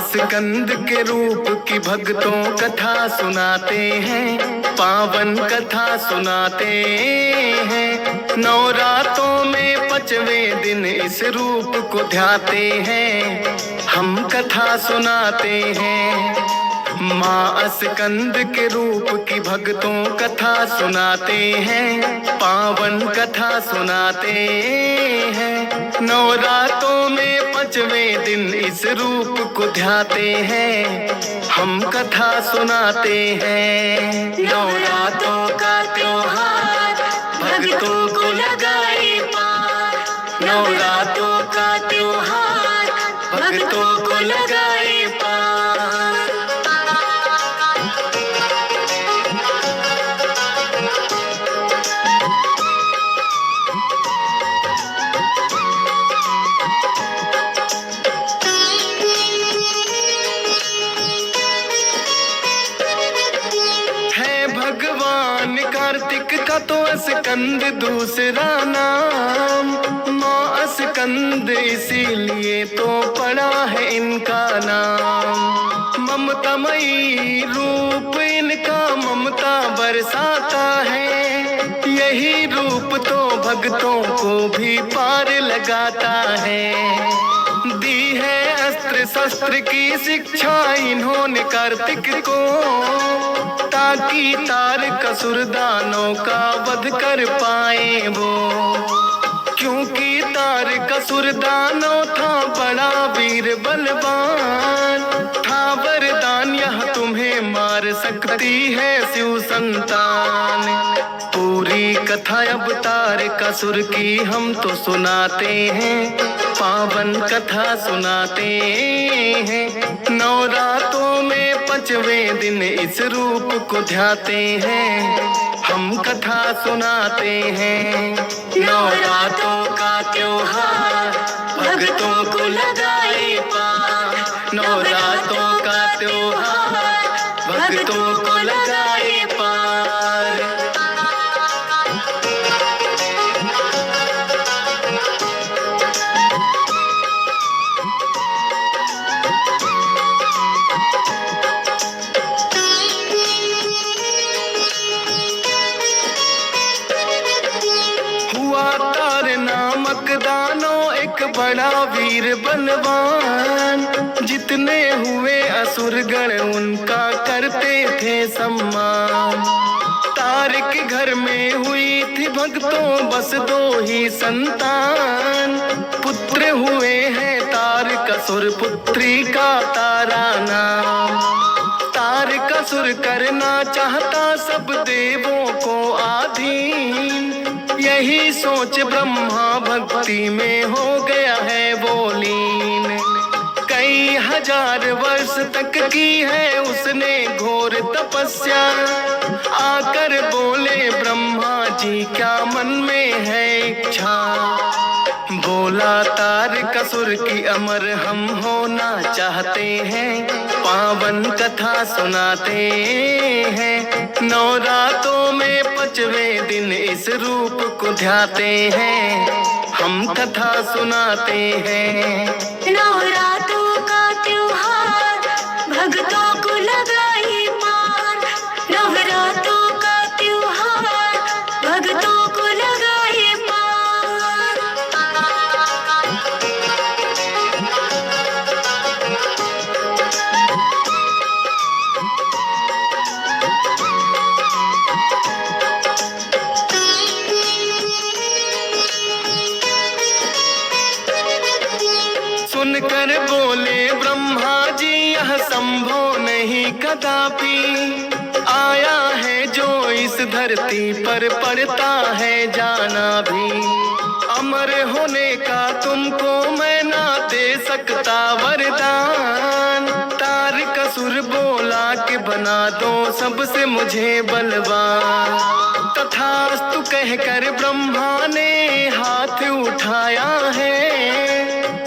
स्कंद के रूप की भक्तों कथा सुनाते हैं, पावन कथा सुनाते हैं। नवरातों में 5वें दिन इस रूप को ध्याते हैं, हम कथा सुनाते हैं। माँ स्कंद के रूप की भक्तों कथा सुनाते हैं, पावन कथा सुनाते हैं। नवरातों में 5वें दिन इस रूप को ध्याते हैं, हम कथा सुनाते हैं। नवरातों का त्योहार भक्तों को लगाए पार, नवरातों का त्योहार भक्तों को लगाए पार। भगवान कार्तिक का तो स्कंद दूसरा नाम, माँ स्कंद इसीलिए तो पड़ा है इनका नाम। ममतामयी रूप इनका ममता बरसाता है, यही रूप तो भक्तों को भी पार लगाता है। दी है अस्त्र शस्त्र की शिक्षा इन्होंने कार्तिक को, ताकि तारकासुर दानों का वध कर पाए वो। क्योंकि तारकासुर दानव था बड़ा वीर बलवान, था वरदान यह तुम्हें मार सकती है शिव संतान। पूरी कथा अब तारकासुर की हम तो सुनाते हैं, पावन कथा सुनाते हैं। नवरातों में 5वें दिन इस रूप को ध्याते हैं, हम कथा सुनाते हैं। नवरातों का त्योहार भक्तों को लगाए पार, नवरातों का त्योहार भक्तों को लगाए पार। दानव एक बड़ा वीर बलवान, जितने हुए असुरगण उनका करते थे सम्मान। तारक घर में हुई थी भक्तों बस 2 ही संतान, पुत्र हुए हैं तारकासुर पुत्री का तारा नाम। तारकासुर करना चाहता सब देवों को आधीन, यही सोच ब्रह्मा भक्ति में हो गया है वो लीन। कई हजार वर्ष तक की है उसने घोर तपस्या, आकर बोले ब्रह्मा जी क्या मन में है इच्छा। बोला तारकासुर की अमर हम होना चाहते हैं, पावन कथा सुनाते हैं। नवरातों में 5वें दिन इस रूप को ध्याते हैं, हम कथा सुनाते हैं। नवरातों का त्योहार भक्तों को लगाए पार, नवरातों का त्योहार भक्तों को लगाए पार। सुनकर बोले ब्रह्मा जी यह संभव नहीं कदापि, आया है जो इस धरती पर पड़ता है जाना भी। अमर होने का तुमको मैं ना दे सकता वरदान, तारकासुर बोला कि बना दो सबसे मुझे बलवान। तथास्तु कहकर ब्रह्मा ने हाथ उठाया है,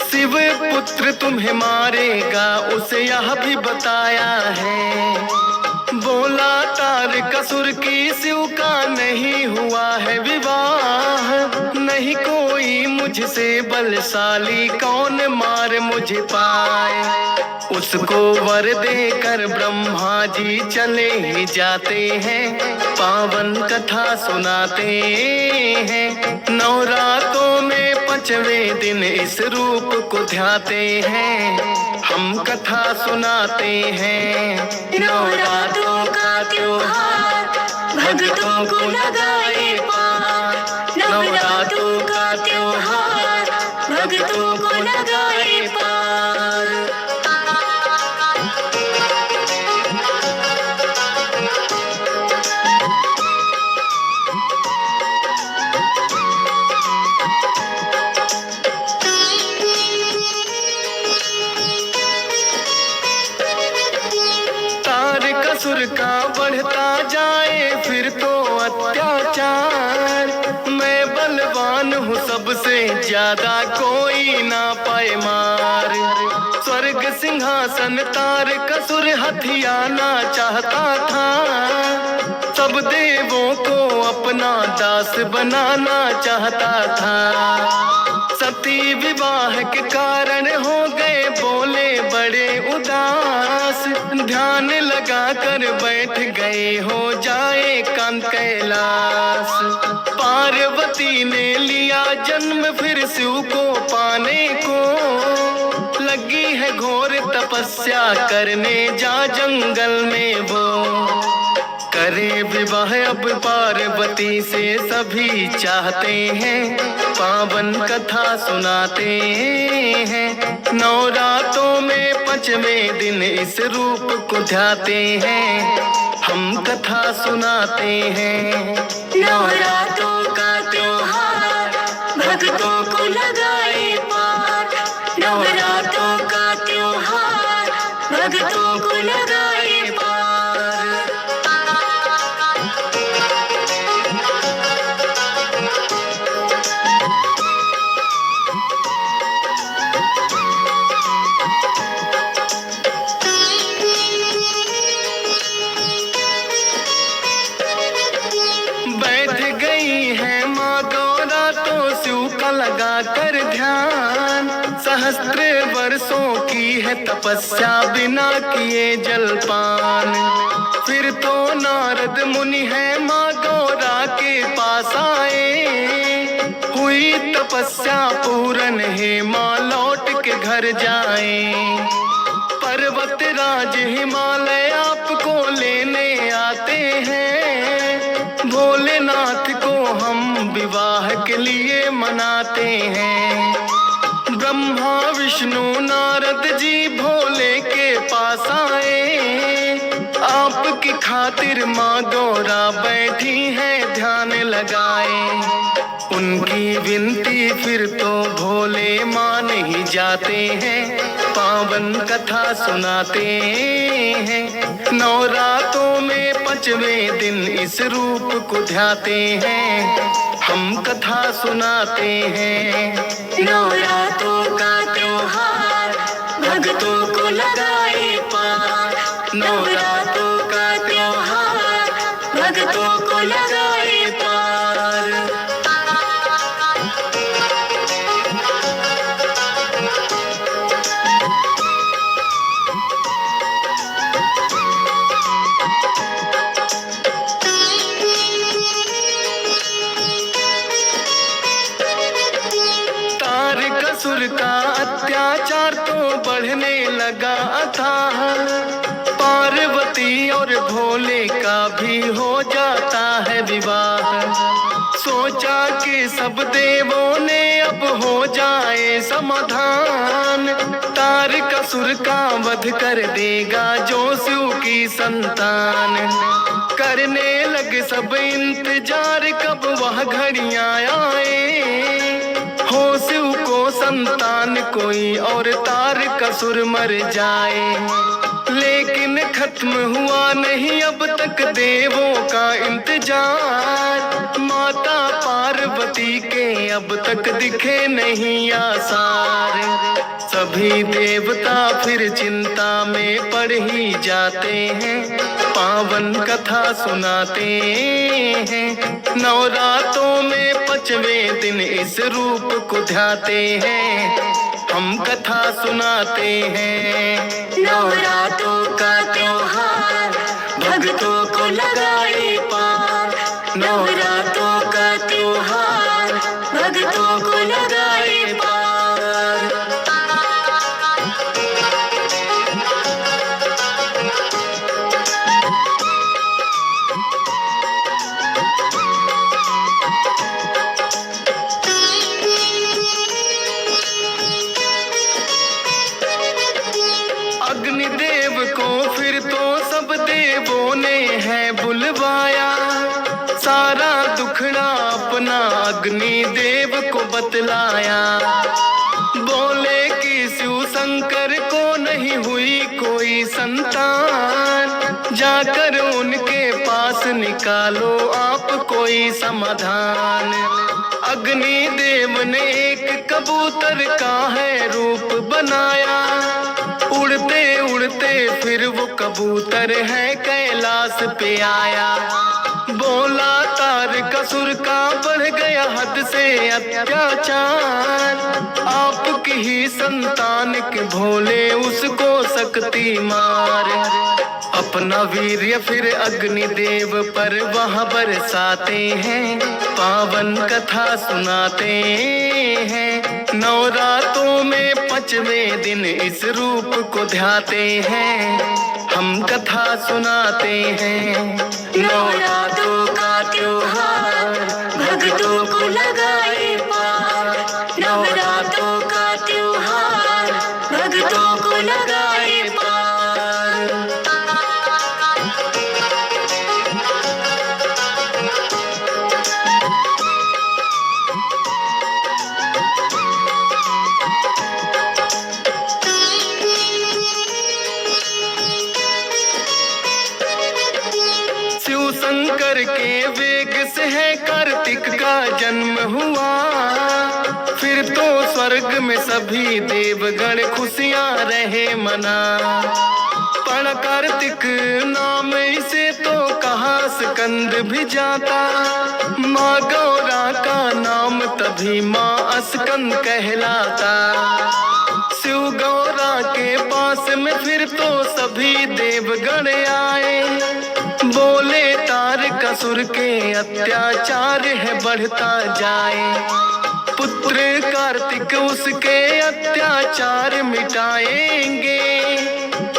शिव पुत्र तुम्हें मारेगा उसे यह भी बताया है। बोला तारकासुर की शिव का नहीं हुआ है विवाह, नहीं कोई मुझ मुझसे बलशाली कौन मार मुझे पाए। उसको वर देकर ब्रह्मा जी चले ही जाते हैं, पावन कथा सुनाते हैं। नवरात्रों में 5वें दिन इस रूप को ध्याते हैं, हम कथा सुनाते हैं। नवरात्रों का त्योहार भक्तों को लगाए पार। नवरात्रों का त्योहार भक्तों को लगाए पार। असुर का बढ़ता जाए फिर तो अत्याचार। मैं बलवान हूँ सबसे ज्यादा कोई ना पाए मार। स्वर्ग सिंहासन तार कसुर हथियाना चाहता था, सब देवों को अपना दास बनाना चाहता था। सती विवाह के कारण हो गए बोले बड़े उदास, ध्यान लगा कर बैठ गए हो जाए कांत कैलाश। पार्वती ने लिया जन्म फिर शिव को पाने को, लगी है घोर तपस्या करने जा जंगल में वो। करे विवाह अब पार्वती से सभी चाहते हैं, पावन कथा सुनाते हैं। नवरात्रों में 5वें दिन इस रूप को ध्याते हैं, हम कथा सुनाते हैं। नवरात्रों का त्योहार भक्तों को लगाए पार। नवरात्रों का त्योहार भक्तों को लगाए पार। लगा कर ध्यान, सहस्त्र वर्षों की है तपस्या बिना किए जलपान। फिर तो नारद मुनि है माँ गौरा के पास आए, हुई तपस्या पूरन है माँ लौट के घर जाए। पर्वत राज हिमालय आपको लेने आते हैं, भोलेनाथ को हम विवाह के लिए मनाते हैं। ब्रह्मा विष्णु नारद जी भोले के पास आए, आपकी खातिर माँ गौरा बैठी है ध्यान लगाए। उनकी विनती फिर तो भोले मान ही जाते हैं, पावन कथा सुनाते हैं। नवरात्रों में 5वें दिन इस रूप को ध्याते हैं, हम कथा सुनाते हैं। नवरात्रों का त्योहार भक्तों को लगाए पार। नवरात्रों का त्योहार भक्तों को लगाए पार। असुर का अत्याचार तो बढ़ने लगा था, पार्वती और भोले का भी हो जाता है विवाह। सोचा कि सब देवों ने अब हो जाए समाधान, तारकासुर का वध कर देगा जो शिव की संतान। करने लगे सब इंतजार कब वह घड़ियां आए, हो शिव को संतान कोई और तारकासुर मर जाए। लेकिन खत्म हुआ नहीं अब तक देवों का इंतजार, माता पार्वती के अब तक दिखे नहीं आसार। सभी देवता फिर चिंता में पड़ ही जाते हैं, पावन कथा सुनाते हैं। नवरात्रों में 5वें दिन इस रूप को ध्याते हैं, हम कथा सुनाते हैं। नवरात्रों का त्योहार भक्तों को लगाए पार, नवरात्रों का त्योहार भक्तों को लगाए पार। अग्निदेव को फिर तो सब देवों ने है बुलवाया, सारा दुखड़ा अपना अग्निदेव को बतलाया। बोले कि शिव शंकर को नहीं हुई कोई संतान, जाकर उनके पास निकालो आप कोई समाधान। अग्निदेव ने एक कबूतर का है रूप बनाया, उड़ते उड़ते फिर वो कबूतर है कैलाश पे आया। बोला तारकासुर का बढ़ गया हद से अत्याचार, आपकी ही संतान के भोले उसको शक्ति मार। अपना वीर्य फिर अग्निदेव पर वहाँ बरसाते हैं, पावन कथा सुनाते हैं। नवरात्रों में 5वें दिन इस रूप को ध्याते हैं, हम कथा सुनाते हैं। नवरात्रों का त्योहार भक्तों को लगाए पार, नवरात्रों का त्योहार भक्तों को लगाए पार। शिव शंकर के वेग से है कार्तिक का जन्म हुआ, फिर तो स्वर्ग में सभी देवगण खुशियां रहे मना। पण कार्तिक नाम इसे तो कहा स्कंद भी जाता, माँ गौरा का नाम तभी माँ स्कंद कहलाता। शिव गौरा के पास में फिर तो सभी देवगण आए, बोले तारकासुर के अत्याचार है बढ़ता जाए। पुत्र कार्तिक उसके अत्याचार मिटाएंगे,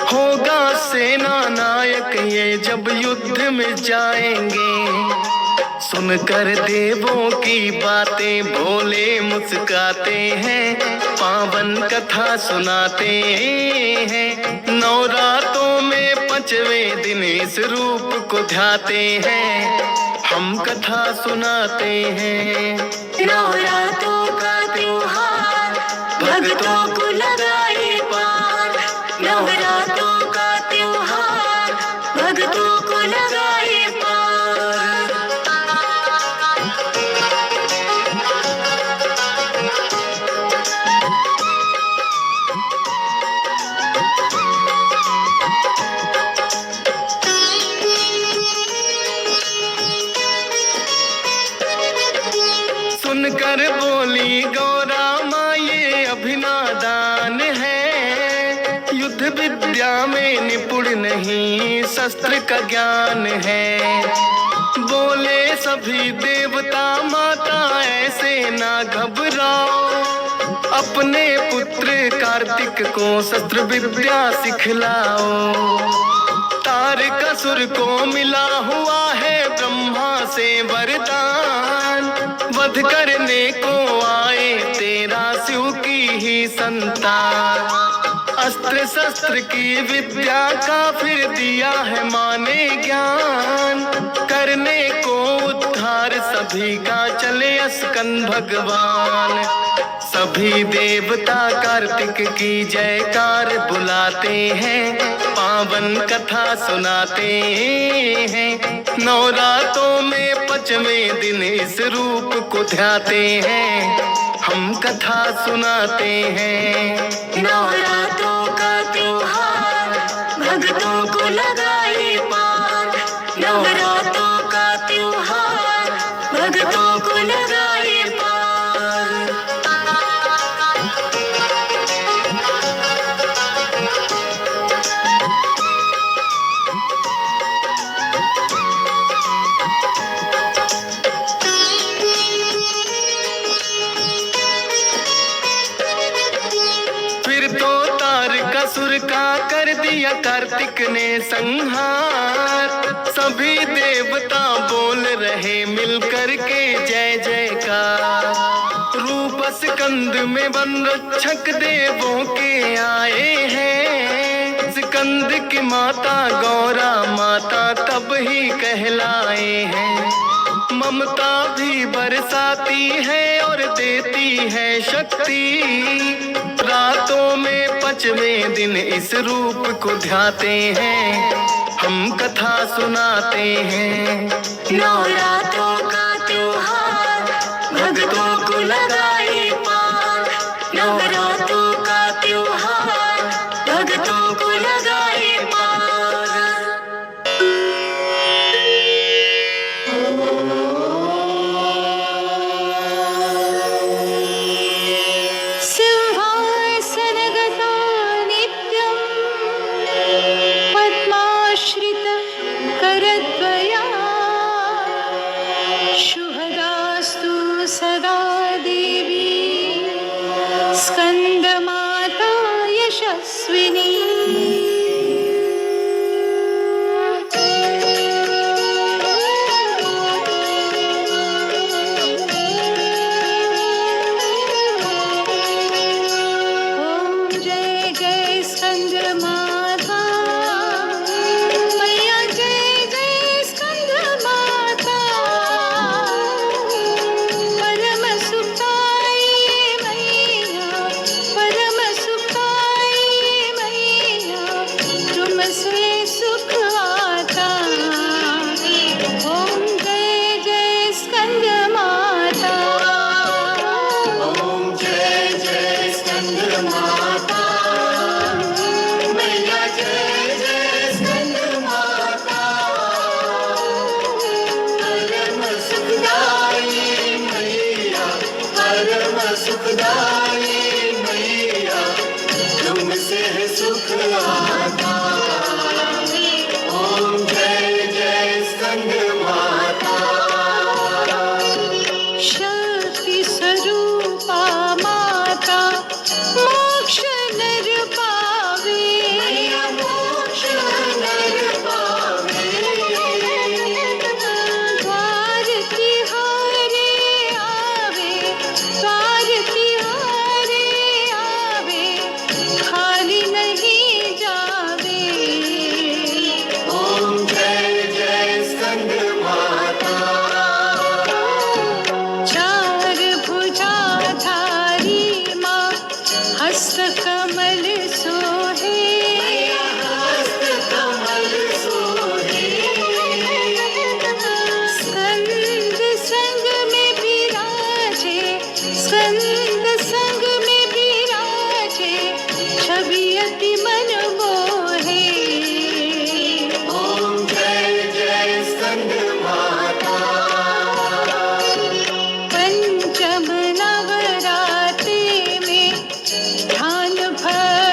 होगा सेना नायक ये जब युद्ध में जाएंगे। सुनकर देवों की बातें भोले मुस्काते हैं, पावन कथा सुनाते हैं। नवरात्रों में 5वें दिन इस रूप को ध्याते हैं, हम कथा सुनाते हैं। नवरात्रों का त्योहार भक्तों को लगाए पार, नवरात्रों का त्योहार भक्तों को लगाए पार। सुनकर बोली गौरा माँ ये अभिनादान है, युद्ध विद्या में निपुण नहीं शस्त्र का ज्ञान है। बोले सभी देवता माता ऐसे ना घबराओ, अपने पुत्र कार्तिक को शस्त्र विद्या सिखलाओ। तारकासुर को मिला हुआ है ब्रह्मा से वरदान, वध करने को आए तेरा शिव की ही संतान। अस्त्र शस्त्र की विद्या का फिर दिया है माने ज्ञान, करने को उद्धार सभी का चले स्कंद भगवान। सभी देवता कार्तिक की जयकार बुलाते हैं, पावन कथा सुनाते हैं। नवरात्रों में 5वें दिन इस रूप को ध्याते हैं, हम कथा सुनाते हैं। नवरात्रों का त्योहार भक्तों को लगाए पार। नवरात्रों का त्योहार भक्तों को लगाए पार। फिर तो तारकासुर का कर दिया कार्तिक ने संहार। सभी देवता बोल रहे मिलकर के जय जयकार। रूप स्कंद में वन रक्षक देवों के आए हैं। स्कंद की माता गौरा माता तब ही कहलाए हैं। ममता भी बरसाती है और देती है शक्ति। रातों में 5वें दिन इस रूप को ध्याते हैं, हम कथा सुनाते हैं। नवरात्रों का त्योहार भक्तों को लगाए पार। नवरात्रों का त्योहार भक्तों को लगाए पार। सिंहासनगता नित्यं पद्माश्रित करद्वया शुभदास्तु सदा देवी स्कन्दमाता यशस्विनी। ओम जय जय स्कंदमाता मैया, जय जय स्कंदमाता। परम सुखदाई मैया, परम सुखदाई मैया, तुमसे सुख आता। ओम जय जय स्कंदमाता। ओम जय जय स्कंदमाता मैया, जय जय स्कंदमाता। परम सुखदाई मैया, परम सुखदाई मैया, तुमसे सुख आता। ओम जय जय स्कंदमाता। शक्ति स्वरूपा माता मोक्ष नर पावे। मोक्ष नर पावे। द्वार तिहारे आवे, द्वार तिहारे आवे, खाली नहीं जावे। ओम जय जय स्कंदमाता। चार भुजाधारी माँ हस्त कमल सोहे। हस्त कमल सोहे। स्कंद संग में विराजे, स्कंद संग में विराजे, छवि अति मन मोहे। ओम जय जय स्कंदमाता। पंचम नवरात्रि में ध्यान भर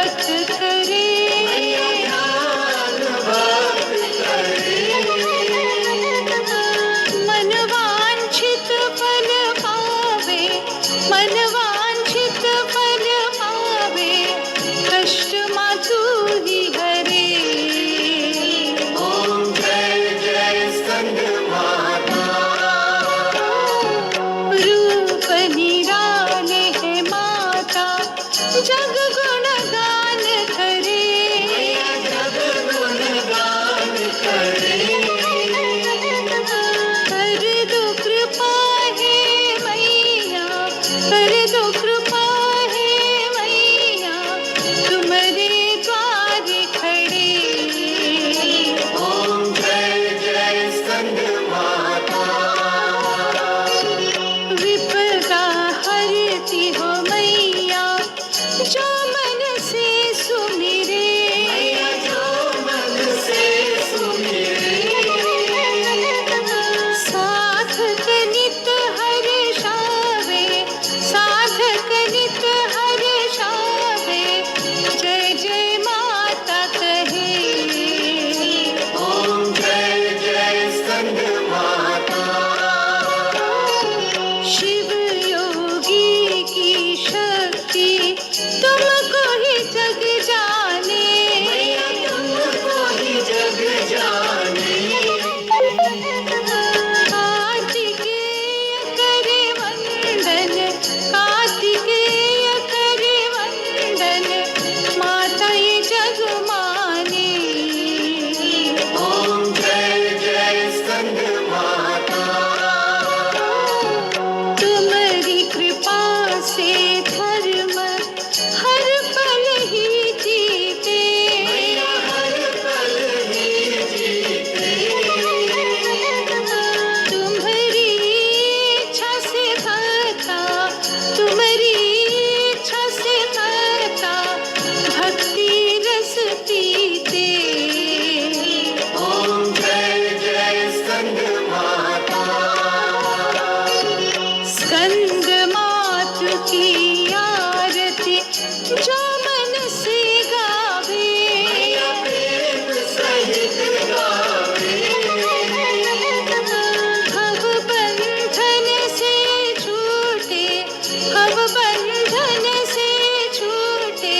जीव बंधन से छूटे,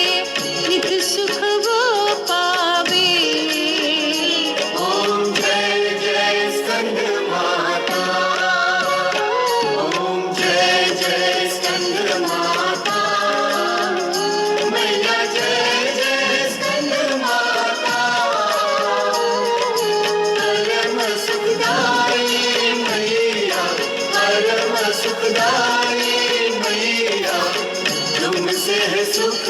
नित सुख वो पावे। ओम जय जय स्कंद माता, ओम जय जय स्कंद माता, मैया जय जय स्कंद माता। परम सुखदाई मैया, परम सुखदाई मैया, तुमसे है सुख